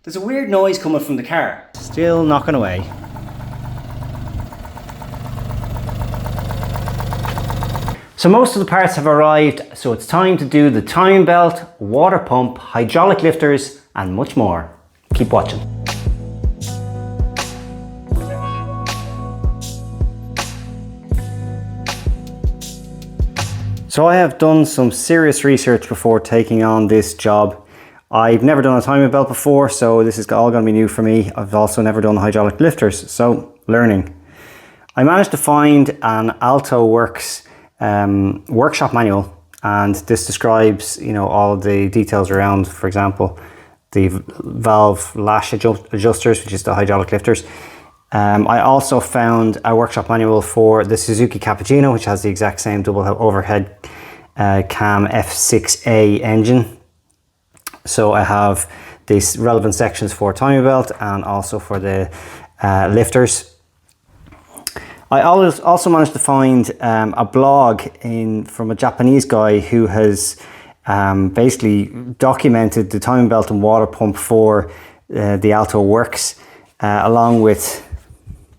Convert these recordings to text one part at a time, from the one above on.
There's a weird noise coming from the car. Still knocking away. So most of the parts have arrived, so it's time to do the timing belt, water pump, hydraulic lifters, and much more. Keep watching. So I have done some serious research before taking on this job. I've never done a timing belt before, so this is all going to be new for me. I've also never done hydraulic lifters, so learning. I managed to find an Alto Works workshop manual, and this describes, you know, all the details around, for example, the valve lash adjusters, which is the hydraulic lifters. I also found a workshop manual for the Suzuki Cappuccino, which has the exact same double overhead cam F6A engine. So I have these relevant sections for timing belt and also for the lifters. I also managed to find a blog from a Japanese guy who has basically documented the timing belt and water pump for the Alto Works, along with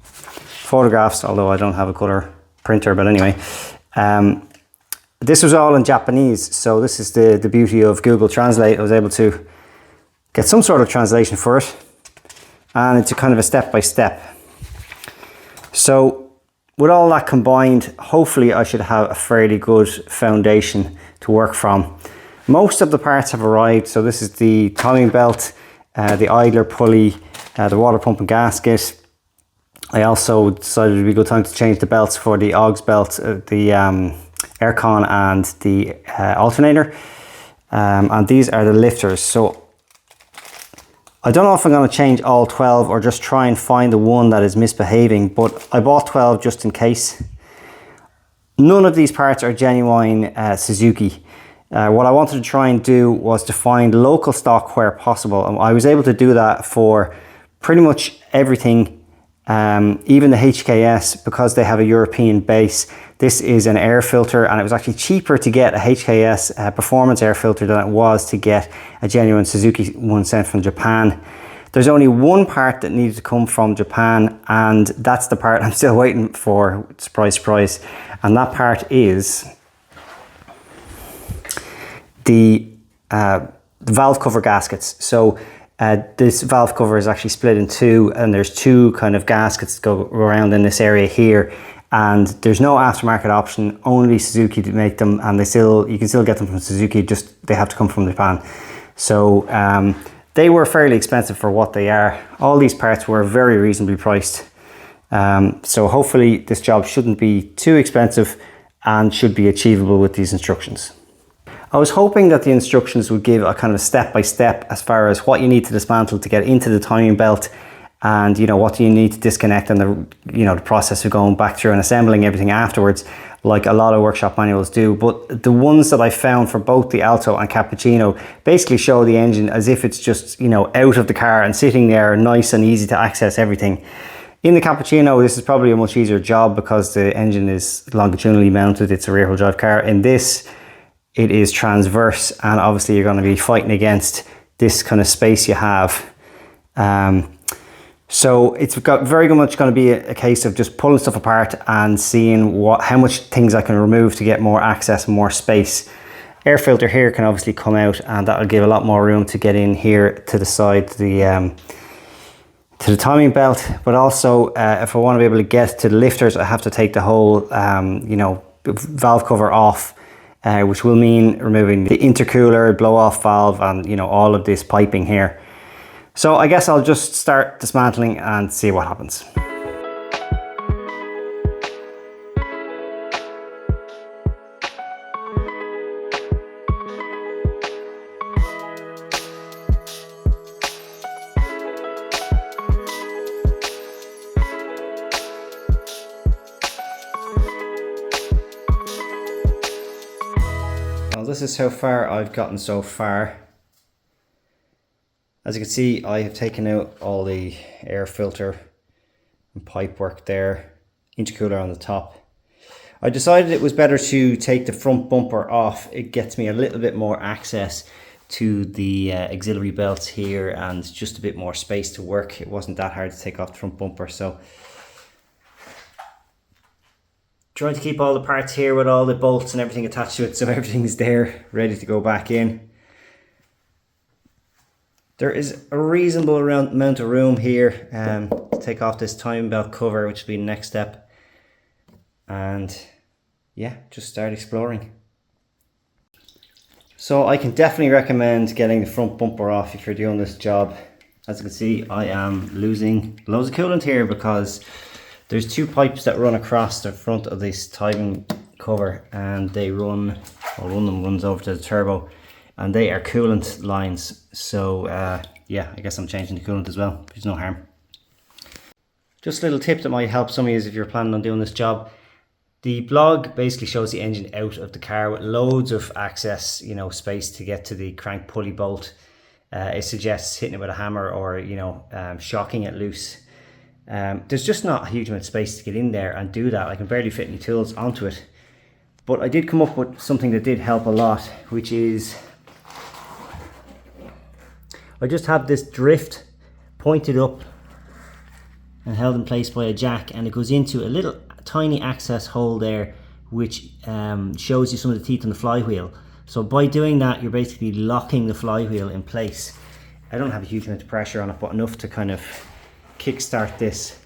photographs, although I don't have a color printer, but anyway. This was all in Japanese, so this is the beauty of Google Translate. I was able to get some sort of translation for it, and it's a kind of a step-by-step. So with all that combined, hopefully I should have a fairly good foundation to work from. Most of the parts have arrived, so this is the timing belt, the idler pulley, the water pump and gasket. I also decided it would be a good time to change the belts for the AUX belt, the aircon and the alternator. And these are the lifters. So I don't know if I'm going to change all 12 or just try and find the one that is misbehaving, but I bought 12 just in case. None of these parts are genuine Suzuki. What I wanted to try and do was to find local stock where possible. And I was able to do that for pretty much everything, even the HKS, because they have a European base. This is an air filter, and it was actually cheaper to get a HKS performance air filter than it was to get a genuine Suzuki one sent from Japan. There's only one part that needed to come from Japan, and that's the part I'm still waiting for, surprise, surprise. And that part is the valve cover gaskets. So this valve cover is actually split in two, and there's two kind of gaskets that go around in this area here. And there's no aftermarket option, only Suzuki to make them, and you can still get them from Suzuki, just they have to come from Japan. So they were fairly expensive for what they are. All these parts were very reasonably priced. So hopefully this job shouldn't be too expensive and should be achievable with these instructions. I was hoping that the instructions would give a kind of step-by-step as far as what you need to dismantle to get into the timing belt, and you know what do you need to disconnect, and the process of going back through and assembling everything afterwards, like a lot of workshop manuals do. But the ones that I found for both the Alto and Cappuccino basically show the engine as if it's just out of the car and sitting there, nice and easy to access everything. In the Cappuccino, this is probably a much easier job because the engine is longitudinally mounted. It's a rear-wheel drive car. In this, it is transverse, and obviously you're going to be fighting against this kind of space you have. So it's got very much going to be a case of just pulling stuff apart and seeing how much things I can remove to get more access and more space. Air filter here can obviously come out, and that'll give a lot more room to get in here to the side, to the timing belt. But also if I want to be able to get to the lifters, I have to take the whole valve cover off, which will mean removing the intercooler, blow off valve, and all of this piping here. So I guess I'll just start dismantling and see what happens. Well, this is how far I've gotten so far. As you can see, I have taken out all the air filter and pipe work there, intercooler on the top. I decided it was better to take the front bumper off. It gets me a little bit more access to the auxiliary belts here and just a bit more space to work. It wasn't that hard to take off the front bumper, so trying to keep all the parts here with all the bolts and everything attached to it, so everything's there ready to go back in. There is a reasonable amount of room here to take off this timing belt cover, which will be the next step, and yeah, just start exploring. So I can definitely recommend getting the front bumper off if you're doing this job. As you can see, I am losing loads of coolant here because there's two pipes that run across the front of this timing cover, and they run, well, one of them runs over to the turbo, and they are coolant lines. So yeah, I guess I'm changing the coolant as well. There's no harm. Just a little tip that might help some of you if you're planning on doing this job. The blog basically shows the engine out of the car with loads of access, you know, space to get to the crank pulley bolt. It suggests hitting it with a hammer or, you know, shocking it loose. There's just not a huge amount of space to get in there and do that. I can barely fit any tools onto it. But I did come up with something that did help a lot, which is I just have this drift pointed up and held in place by a jack, and it goes into a little tiny access hole there, which shows you some of the teeth on the flywheel. So by doing that, you're basically locking the flywheel in place. I don't have a huge amount of pressure on it, but enough to kind of kickstart this.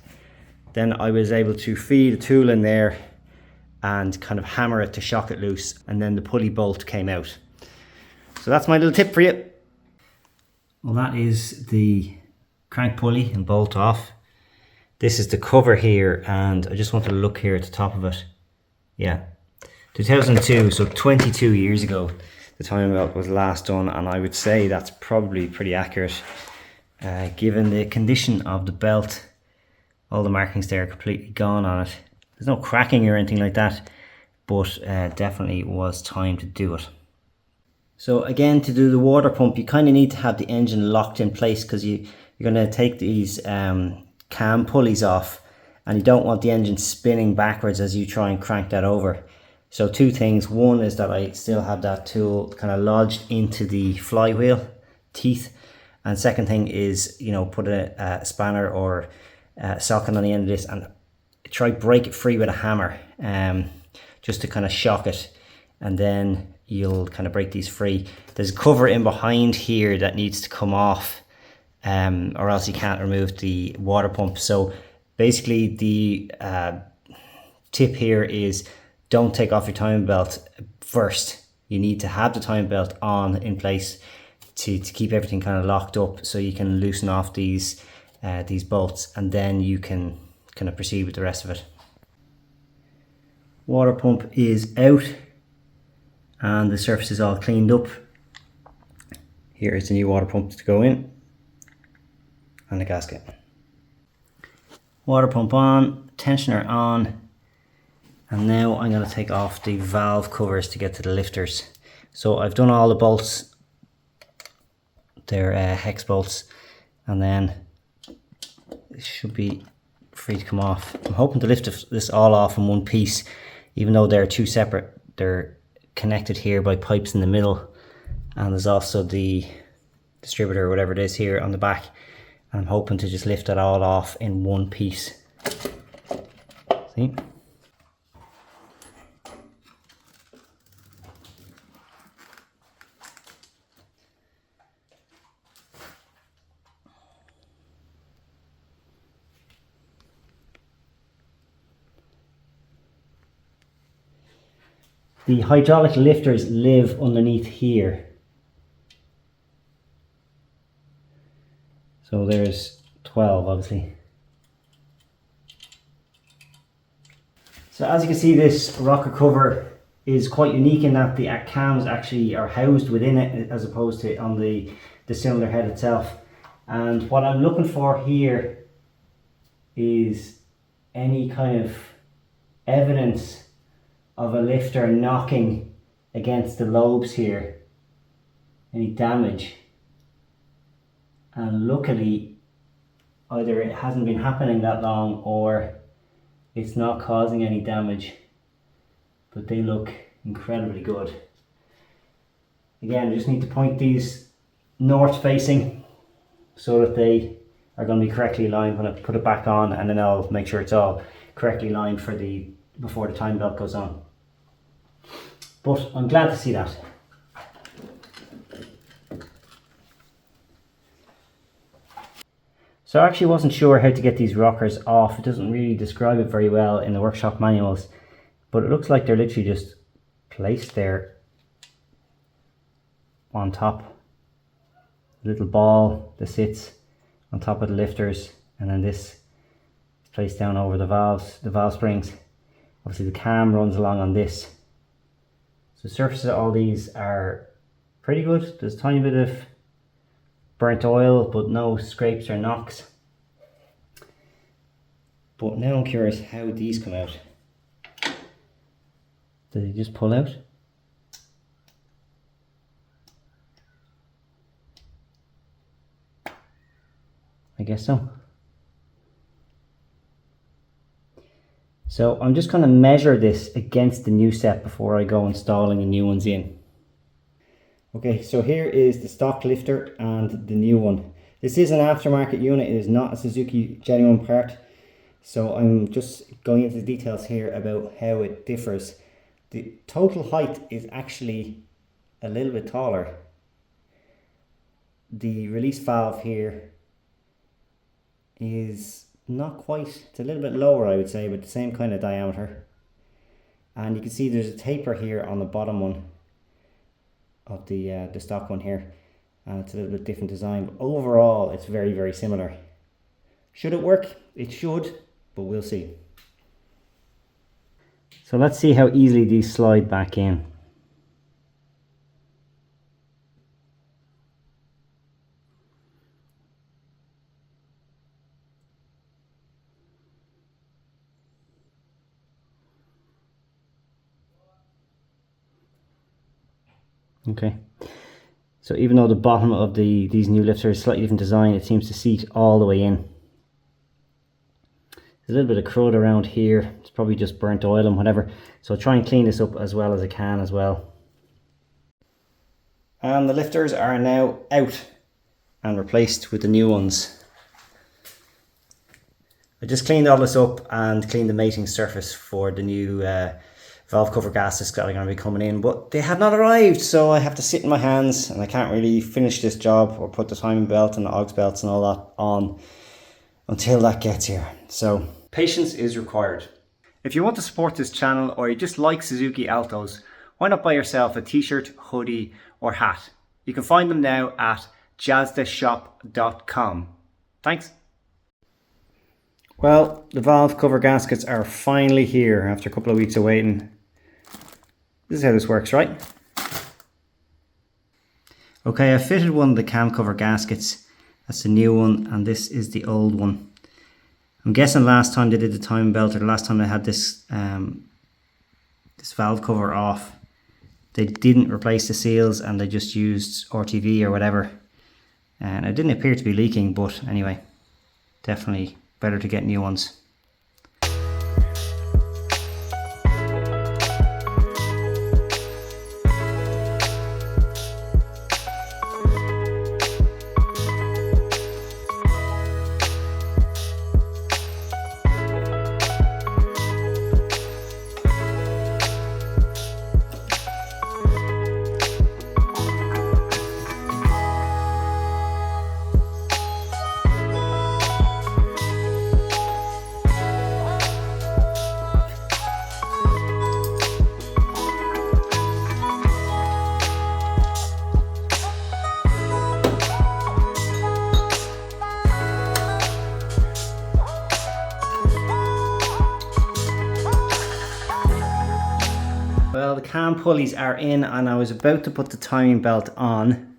Then I was able to feed a tool in there and kind of hammer it to shock it loose, and then the pulley bolt came out. So that's my little tip for you. Well, that is the crank pulley and bolt off. This is the cover here, and I just want to look here at the top of it. Yeah, 2002, so 22 years ago, the timing belt was last done, and I would say that's probably pretty accurate. Given the condition of the belt, all the markings there are completely gone on it. There's no cracking or anything like that, but definitely was time to do it. So again, to do the water pump, you kind of need to have the engine locked in place, because you're going to take these cam pulleys off, and you don't want the engine spinning backwards as you try and crank that over. So two things. One is that I still have that tool kind of lodged into the flywheel teeth, and second thing is, you know, put a spanner or socket on the end of this and try break it free with a hammer, just to kind of shock it, and then you'll kind of break these free. There's a cover in behind here that needs to come off, or else you can't remove the water pump. So basically the tip here is don't take off your timing belt first. You need to have the timing belt on in place to keep everything kind of locked up, so you can loosen off these bolts, and then you can kind of proceed with the rest of it. Water pump is out and the surface is all cleaned up. Here is the new water pump to go in, and the gasket. Water pump on, tensioner on, and now I'm going to take off the valve covers to get to the lifters. So I've done all the bolts. They're hex bolts, and then it should be free to come off. I'm hoping to lift this all off in one piece, even though they're two separate. They're connected here by pipes in the middle, and there's also the distributor or whatever it is here on the back, and I'm hoping to just lift it all off in one piece. See? The hydraulic lifters live underneath here. So there's 12 obviously. So as you can see, this rocker cover is quite unique in that the cams actually are housed within it, as opposed to on the cylinder head itself. And what I'm looking for here is any kind of evidence of a lifter knocking against the lobes here, any damage. And luckily, either it hasn't been happening that long or it's not causing any damage, but they look incredibly good. Again, I just need to point these north facing so that they are going to be correctly aligned when I put it back on, and then I'll make sure it's all correctly aligned for before the timing belt goes on. But I'm glad to see that. So I actually wasn't sure how to get these rockers off. It doesn't really describe it very well in the workshop manuals, but it looks like they're literally just placed there on top. A little ball that sits on top of the lifters, and then this is placed down over the valve springs. Obviously the cam runs along on this. So the surfaces of all these are pretty good. There's a tiny bit of burnt oil, but no scrapes or knocks. But now I'm curious how these come out. Do they just pull out? I guess so. So I'm just going to measure this against the new set before I go installing the new ones in. Okay, so here is the stock lifter and the new one. This is an aftermarket unit, it is not a Suzuki genuine part. So I'm just going into the details here about how it differs. The total height is actually a little bit taller. The release valve here is not quite, it's a little bit lower I would say, but the same kind of diameter. And you can see there's a taper here on the bottom one of the stock one here, and it's a little bit different design, but overall it's very, very similar. Should it work? It should, but we'll see. So let's see how easily these slide back in. Okay, so even though the bottom of these new lifters is slightly different design, it seems to seat all the way in. There's a little bit of crud around here. It's probably just burnt oil and whatever. So I'll try and clean this up as well as I can as well. And the lifters are now out and replaced with the new ones. I just cleaned all this up and cleaned the mating surface for the new valve cover gaskets that are going to be coming in, but they have not arrived, so I have to sit in my hands and I can't really finish this job or put the timing belt and the aux belts and all that on until that gets here. So patience is required. If you want to support this channel, or you just like Suzuki Altos, why not buy yourself a t-shirt, hoodie or hat? You can find them now at jazdashop.com. Thanks. Well, the valve cover gaskets are finally here after a couple of weeks of waiting. This is how this works, right? Okay, I fitted one of the cam cover gaskets. That's the new one, and this is the old one. I'm guessing last time they did the timing belt, or the last time they had this this valve cover off, they didn't replace the seals and they just used RTV or whatever. And it didn't appear to be leaking, but anyway, definitely better to get new ones. Well, the cam pulleys are in and I was about to put the timing belt on.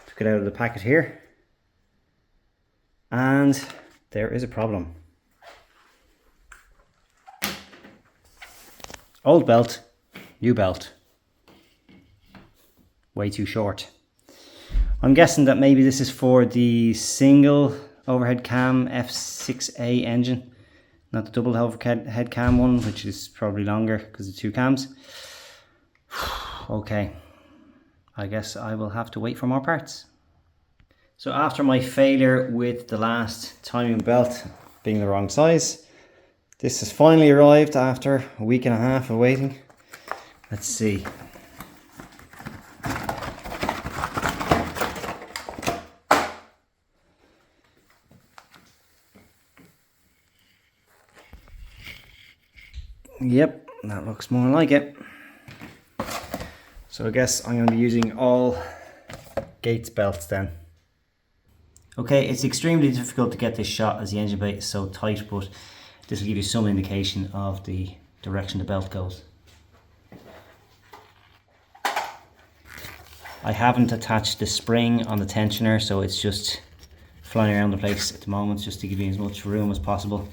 Took it out of the packet here. And there is a problem. Old belt, new belt. Way too short. I'm guessing that maybe this is for the single overhead cam F6A engine, not the double overhead cam one, which is probably longer because of two cams. Okay, I guess I will have to wait for more parts. So after my failure with the last timing belt being the wrong size, this has finally arrived after a week and a half of waiting. Let's see. Yep, that looks more like it. So I guess I'm going to be using all Gates belts then. Okay, it's extremely difficult to get this shot as the engine bay is so tight, but this will give you some indication of the direction the belt goes. I haven't attached the spring on the tensioner, so it's just flying around the place at the moment, just to give you as much room as possible.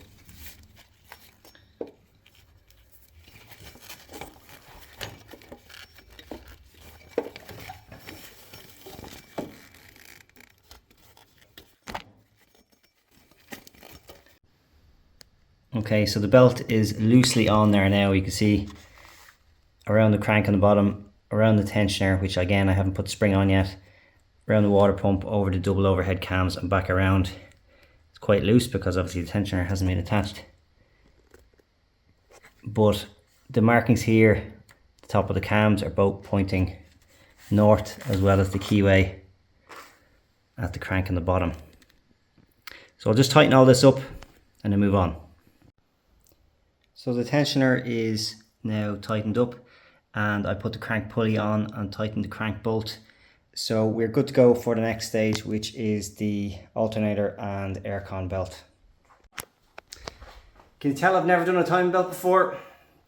Okay, so the belt is loosely on there now. You can see around the crank on the bottom, around the tensioner, which again I haven't put the spring on yet, around the water pump, over the double overhead cams and back around. It's quite loose because obviously the tensioner hasn't been attached. But the markings here, the top of the cams, are both pointing north, as well as the keyway at the crank on the bottom. So I'll just tighten all this up and then move on. So the tensioner is now tightened up, and I put the crank pulley on and tightened the crank bolt. So we're good to go for the next stage, which is the alternator and aircon belt. Can you tell I've never done a timing belt before?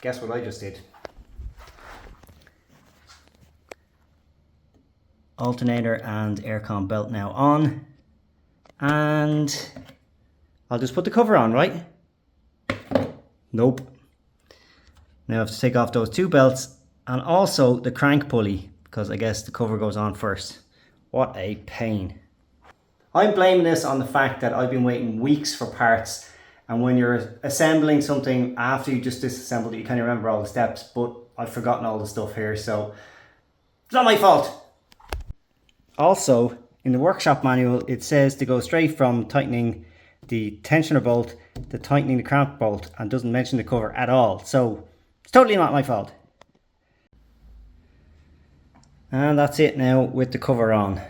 Guess what I just did. Alternator and aircon belt now on, and I'll just put the cover on, right? Nope. Now I have to take off those two belts and also the crank pulley, because I guess the cover goes on first. What a pain. I'm blaming this on the fact that I've been waiting weeks for parts, and when you're assembling something after you just disassembled it, you can't remember all the steps, but I've forgotten all the stuff here, so it's not my fault. Also, in the workshop manual, it says to go straight from tightening the tensioner bolt to tightening the crank bolt, and doesn't mention the cover at all. So it's totally not my fault. And that's it now with the cover on.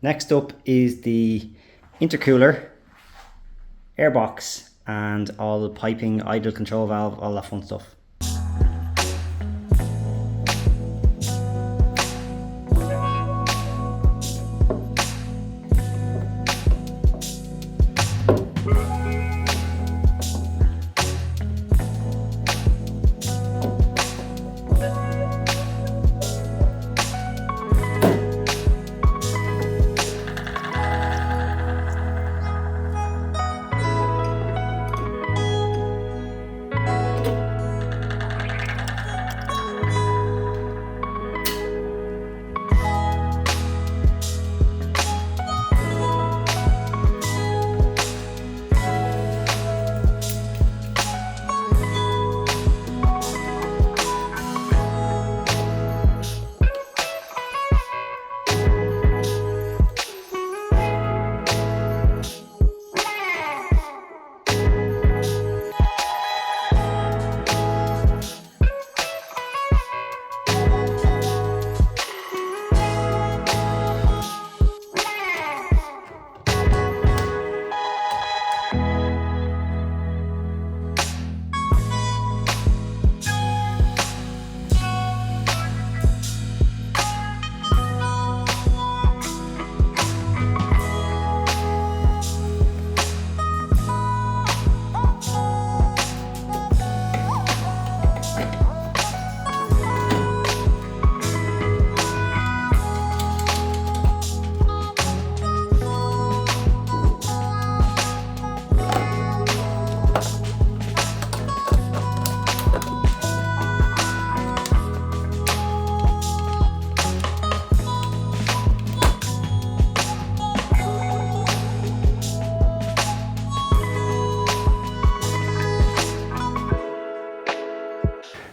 Next up is the intercooler, airbox, and all the piping, idle control valve, all that fun stuff.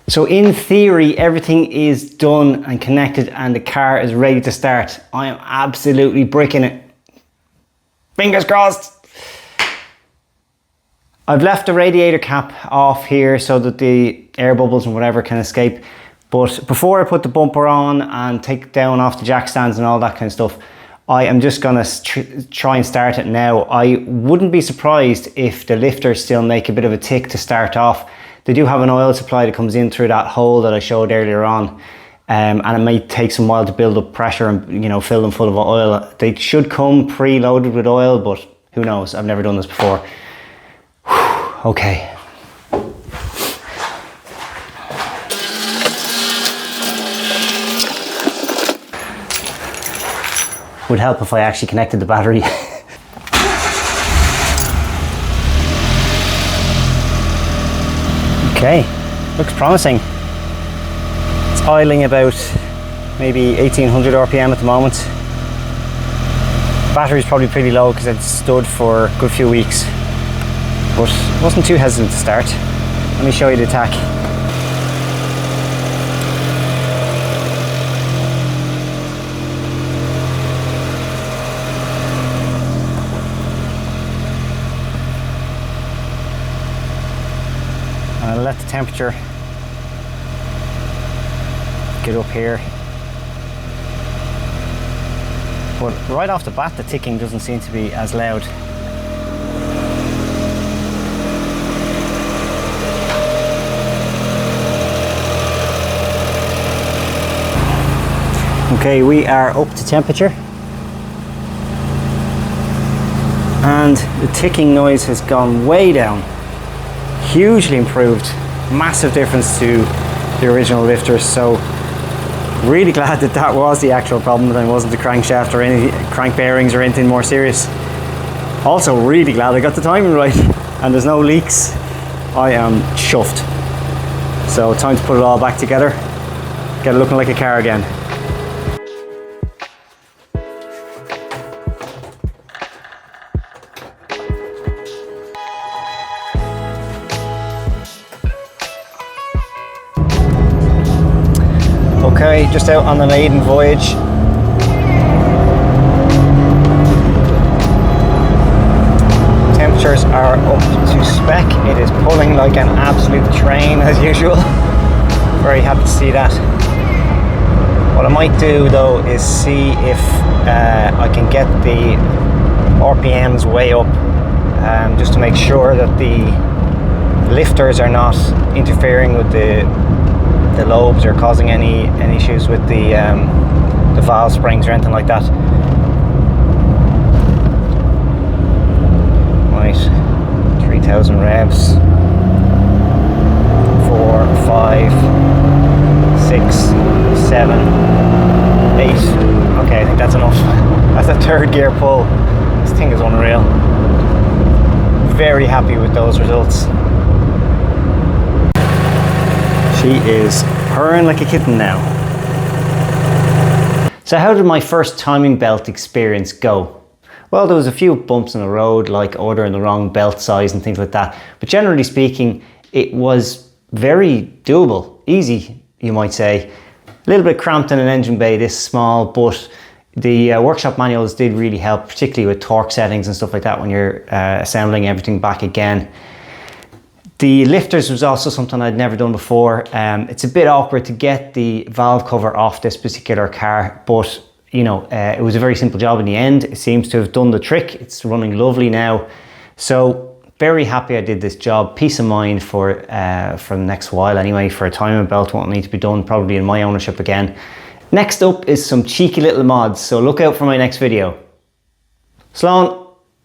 So in theory, everything is done and connected and the car is ready to start. I am absolutely bricking it. Fingers crossed. I've left the radiator cap off here so that the air bubbles and whatever can escape. But before I put the bumper on and take down off the jack stands and all that kind of stuff, I am just gonna try and start it now. I wouldn't be surprised if the lifters still make a bit of a tick to start off. They do have an oil supply that comes in through that hole that I showed earlier on. And it may take some while to build up pressure and, you know, fill them full of oil. They should come pre-loaded with oil, but who knows? I've never done this before. Whew, okay. Would help if I actually connected the battery. Okay, looks promising. It's idling about maybe 1800 RPM at the moment. Battery's probably pretty low because it's stood for a good few weeks, but wasn't too hesitant to start. Let me show you the attack. I'll let the temperature get up here. But right off the bat, the ticking doesn't seem to be as loud. Okay, we are up to temperature. And the ticking noise has gone way down. Hugely improved, massive difference to the original lifters. So really glad that that was the actual problem and it wasn't the crankshaft or any crank bearings or anything more serious. Also really glad I got the timing right and there's no leaks. I am chuffed. So time to put it all back together, get it looking like a car again. Okay, just out on the maiden voyage. Temperatures are up to spec. It is pulling like an absolute train as usual. Very happy to see that. What I might do though is see if I can get the RPMs way up, just to make sure that the lifters are not interfering with the lobes or causing any issues with the valve springs or anything like that. Right, 3000 revs. 4, 5, 6, 7, 8. Okay, I think that's enough. That's a third gear pull. This thing is unreal. Very happy with those results. She is purring like a kitten now. So how did my first timing belt experience go? Well, there was a few bumps in the road, like ordering the wrong belt size and things like that. But generally speaking, it was very doable, easy, you might say. A little bit cramped in an engine bay this small, but the workshop manuals did really help, particularly with torque settings and stuff like that when you're assembling everything back again. The lifters was also something I'd never done before. It's a bit awkward to get the valve cover off this particular car, but you know, it was a very simple job in the end. It seems to have done the trick. It's running lovely now. So very happy I did this job. Peace of mind for the next while anyway. For a timing belt won't need to be done, probably in my ownership again. Next up is some cheeky little mods, so look out for my next video. Slán!